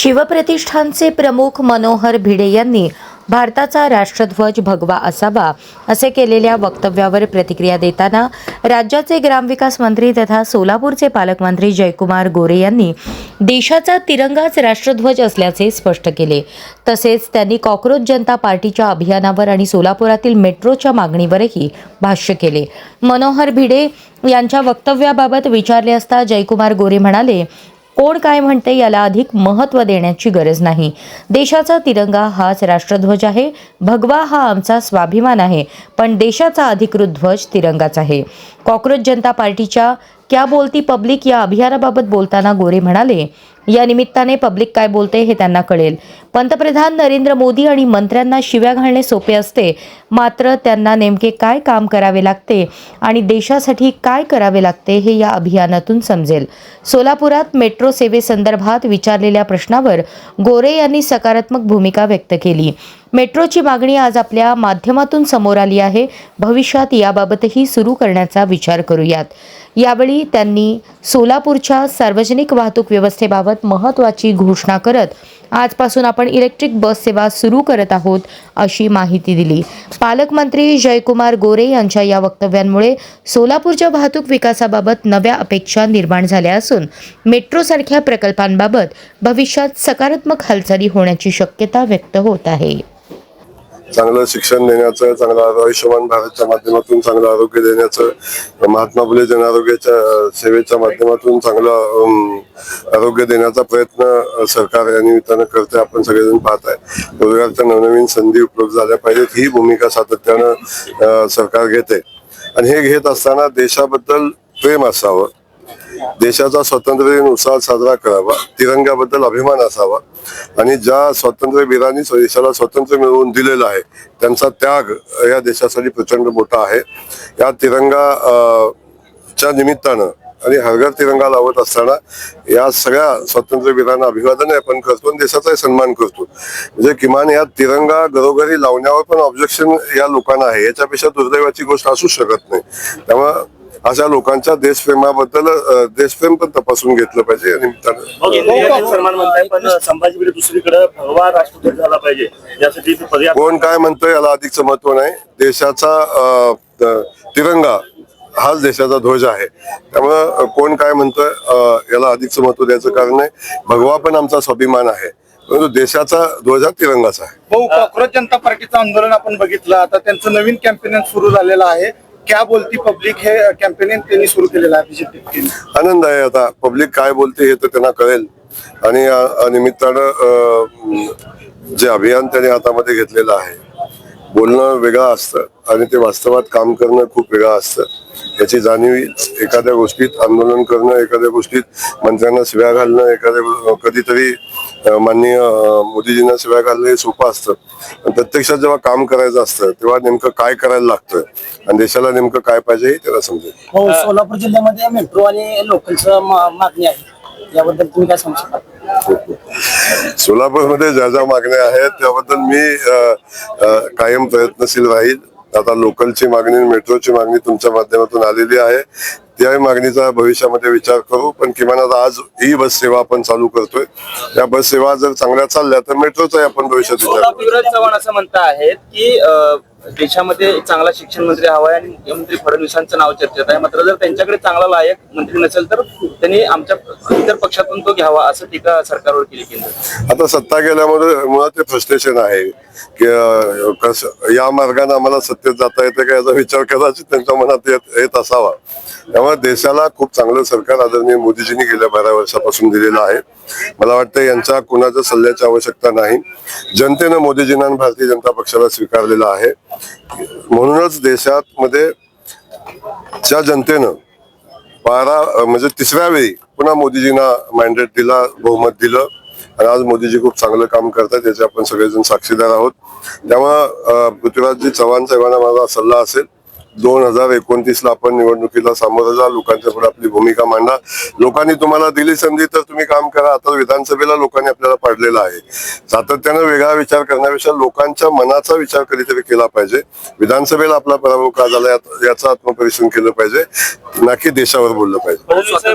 शिवप्रतिष्ठानचे प्रमुख मनोहर भिडे यांनी भारताचा राष्ट्रध्वज भगवा असावा असे केलेल्या वक्तव्यावर प्रतिक्रिया देताना राज्याचे ग्रामविकास मंत्री तथा सोलापूरचे पालकमंत्री जयकुमार गोरे यांनी देशाचा तिरंगाच राष्ट्रध्वज असल्याचे स्पष्ट केले। तसेच त्यांनी कॉकरोच जनता पार्टीच्या अभियानावर आणि सोलापुरातील मेट्रोच्या मागणीवरही भाष्य केले। मनोहर भिडे यांच्या वक्तव्याबाबत विचारले असता जयकुमार गोरे म्हणाले, कोण काय म्हणते याला अधिक महत्त्व देण्याची गरज नाही। देशाचा तिरंगा हाच राष्ट्रध्वज आहे। भगवा हा आमचा स्वाभिमान आहे, पण देशाचा अधिकृत ध्वज तिरंगाच आहे। कॉकरोच जनता पार्टीच्या क्या बोलती पब्लिक या अभियानाबाबत बोलताना गोरे म्हणाले, या निमित्ताने पब्लिक काय बोलते हे त्यांना कळेल। पंतप्रधान नरेंद्र मोदी आणि मंत्र्यांना शिव्या घालणे सोपे असते, मात्र त्यांना नेमके काय काम करावे लागते आणि देशासाठी काय करावे लागते हे या अभियानातून समजेल। सोलापुरात मेट्रो सेवेसंदर्भात विचारलेल्या प्रश्नावर गोरे यांनी सकारात्मक भूमिका व्यक्त केली। मेट्रोची मागणी आज आपल्या माध्यमातून समोर आली आहे। भविष्यात याबाबतही सुरू करण्याचा विचार करूयात। यावेळी त्यांनी सोलापूरच्या सार्वजनिक वाहतूक व्यवस्थेबाबत महत्त्वाची घोषणा करत आजपासून आपण इलेक्ट्रिक बस सेवा सुरू करत आहोत अशी माहिती दिली। पालकमंत्री जयकुमार गोरे यांच्या या वक्तव्यांमुळे सोलापूरच्या वाहतूक विकासाबाबत नव्या अपेक्षा निर्माण झाल्या असून मेट्रोसारख्या प्रकल्पांबाबत भविष्यात सकारात्मक हालचाली होण्याची शक्यता व्यक्त होत आहे। चांगलं शिक्षण देण्याचं, चांगलं आयुष्यमान भारतच्या माध्यमातून चांगलं आरोग्य देण्याचं, महात्मा फुले जन आरोग्याच्या सेवेच्या माध्यमातून चांगलं आरोग्य देण्याचा प्रयत्न सरकार या निमित्तानं करते। आपण सगळेजण पाहत आहे, रोजगारच्या नवनवीन संधी उपलब्ध झाल्या पाहिजेत ही भूमिका सातत्यानं सरकार घेते। आणि हे घेत असताना देशाबद्दल प्रेम असावं, देशाचा स्वातंत्र्यदिन उत्साहात साजरा करावा, तिरंग्याबद्दल अभिमान असावा आणि ज्या स्वातंत्र्यवीरांनी देशाला स्वातंत्र्य मिळवून दिलेलं आहे त्यांचा त्याग या देशासाठी प्रचंड मोठा आहे। या तिरंगाच्या निमित्तानं आणि हर घर तिरंगा लावत असताना या सगळ्या स्वातंत्र्यवीरांना अभिवादन आपण करतो आणि देशाचाही सन्मान करतो। म्हणजे किमान या तिरंगा घरोघरी लावण्यावर पण ऑब्जेक्शन या लोकांना आहे, याच्यापेक्षा दुर्दैवाची गोष्ट असू शकत नाही। त्यामुळे अशा लोकांच्या देशप्रेमाबद्दल देशप्रेम पण तपासून घेतलं पाहिजे या निमित्तानं। सन्मान म्हणताय, पण संभाजीकडे दुसरीकडे भगवा राष्ट्रध्वज झाला पाहिजे यासाठी कोण काय म्हणतोय याला अधिकचं महत्व नाही। देशाचा तिरंगा हाच देशाचा ध्वज आहे, त्यामुळं कोण काय म्हणतोय याला अधिकचं महत्व द्यायचं कारण नाही। भगवा पण आमचा स्वाभिमान आहे, परंतु देशाचा ध्वज हा तिरंगाच आहे। कॉकरोच जनता पार्टीचं आंदोलन आपण बघितलं, आता त्यांचं नवीन कॅम्पेन सुरू झालेलं आहे। क्या बोलती पब्लिक हे कॅम्पेन त्यांनी सुरू केलेलं आहे बीजेपी। आनंद आहे, आता पब्लिक काय बोलते हे तर त्यांना कळेल आणि या निमित्तानं जे अभियान त्यांनी हातामध्ये घेतलेलं आहे, बोलणं वेगळं असतं आणि ते वास्तवात काम करणं खूप वेगळं असतं। याची जाणीव एखाद्या गोष्टीत आंदोलन करणं, एखाद्या गोष्टीत मंत्र्यांना शिव्या घालणं, कधीतरी माननीय मोदीजींना शिव्या घालणं हे सोपं असतं, पण प्रत्यक्षात जेव्हा काम करायचं असतं तेव्हा नेमकं काय करायला लागतं आणि देशाला नेमकं काय पाहिजे हे त्याला समजेल। हो, सोलापूर जिल्ह्यामध्ये मेट्रो आणि लोकलचं मागणी आहे, याबद्दल तुम्ही काय सांगू शकता? सोलापूरमध्ये ज्या ज्या मागण्या आहेत त्याबद्दल मी कायम प्रयत्नशील राहील। आता लोकलची मागणी, मेट्रोची मागणी तुमच्या माध्यमातून आलेली आहे, त्याही मागणीचा भविष्यामध्ये विचार करू। पण किमान आता आज ही बस सेवा आपण चालू करतोय, या बस सेवा जर चांगल्या चालल्या तर मेट्रोचाही आपण भविष्यात विचार करू। युवराज चव्हाण असं म्हणत आहेत की देशामध्ये चांगला शिक्षण मंत्री हवा आहे आणि मुख्यमंत्री फडणवीसांचं नाव चर्चेत आहे, मात्र जर त्यांच्याकडे चांगला लायक मंत्री नसेल तर त्यांनी आमच्या इतर पक्षातून तो घ्यावा असं टीका सरकारवर केली केंद्र। आता सत्ता गेल्यामुळे मुळात ते फ्रस्ट्रेशन आहे की या मार्गाने आम्हाला सत्तेत जाता येते का याचा विचार कदाचित त्यांच्या मनात येत असावा। त्यामुळे देशाला खूप चांगलं सरकार आदरणीय मोदीजींनी गेल्या 12 वर्षापासून दिलेलं आहे। मला वाटतं यांच्या कुणाच्या सल्ल्याची आवश्यकता नाही, जनतेनं मोदीजींना आणि भारतीय जनता पक्षाला स्वीकारलेलं आहे। म्हणूनच देशात मध्ये ज्या जनतेनं म्हणजे 3ऱ्या वेळी पुन्हा मोदीजींना मॅन्डेट दिला, बहुमत दिलं आणि आज मोदीजी खूप चांगलं काम करतात याचे आपण सगळेजण साक्षीदार आहोत। त्यामुळं पृथ्वीराजजी चव्हाण साहेबांना माझा सल्ला असेल, 2029ला आपण निवडणुकीला सामोरं जा, लोकांच्या पुढे आपली भूमिका मांडा। लोकांनी तुम्हाला दिली संधी तर तुम्ही काम करा। आता विधानसभेला लोकांनी आपल्याला पाडलेलं आहे, सातत्यानं वेगळा विचार करण्यापेक्षा लोकांच्या मनाचा विचार कधीतरी केला पाहिजे। विधानसभेला आपला पराभव का झाला याचा आत्मपरीक्षण केलं पाहिजे, ना की देशावर बोललं पाहिजे।